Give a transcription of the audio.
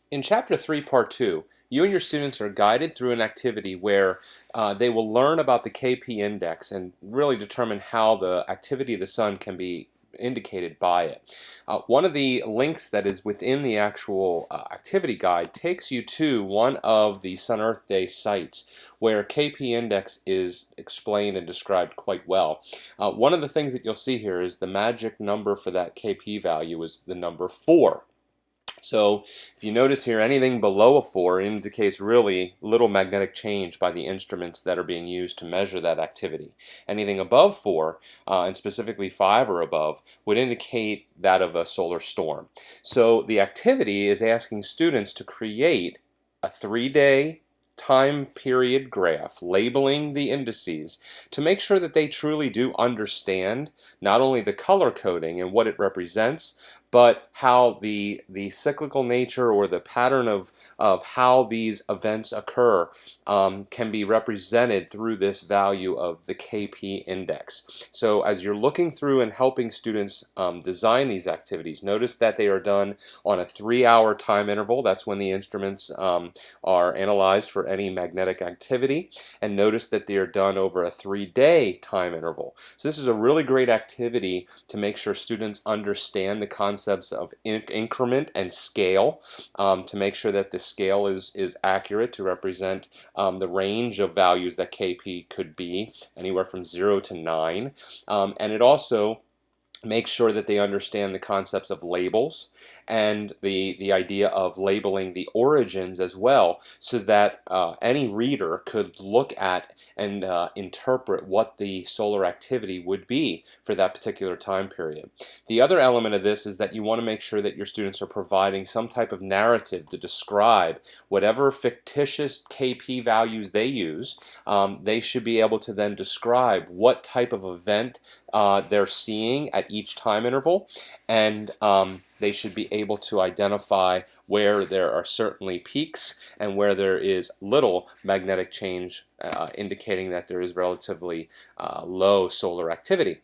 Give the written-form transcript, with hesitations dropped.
In Chapter 3, Part 2, you and your students are guided through an activity where they will learn about the KP index and really determine how the activity of the sun can be indicated by it. One of the links that is within the actual activity guide takes you to one of the Sun Earth Day sites where KP index is explained and described quite well. One of the things that you'll see here is the magic number for that KP value is the number 4. So if you notice here, anything below a 4 indicates really little magnetic change by the instruments that are being used to measure that activity. Anything above 4, and specifically 5 or above, would indicate that of a solar storm. So the activity is asking students to create a 3-day time period graph labeling the indices to make sure that they truly do understand not only the color coding and what it represents, but how the cyclical nature or the pattern of how these events occur can be represented through this value of the KP index. So as you're looking through and helping students design these activities, notice that they are done on a 3-hour time interval. That's when the instruments are analyzed for any magnetic activity, and notice that they are done over a 3-day time interval. So this is a really great activity to make sure students understand the concepts of increment and scale, to make sure that the scale is accurate to represent the range of values that KP could be, anywhere from 0 to 9. And it also make sure that they understand the concepts of labels and the idea of labeling the origins as well, so that any reader could look at and interpret what the solar activity would be for that particular time period. The other element of this is that you want to make sure that your students are providing some type of narrative to describe whatever fictitious KP values they use. They should be able to then describe what type of event they're seeing at each time interval, and they should be able to identify where there are certainly peaks and where there is little magnetic change, indicating that there is relatively low solar activity.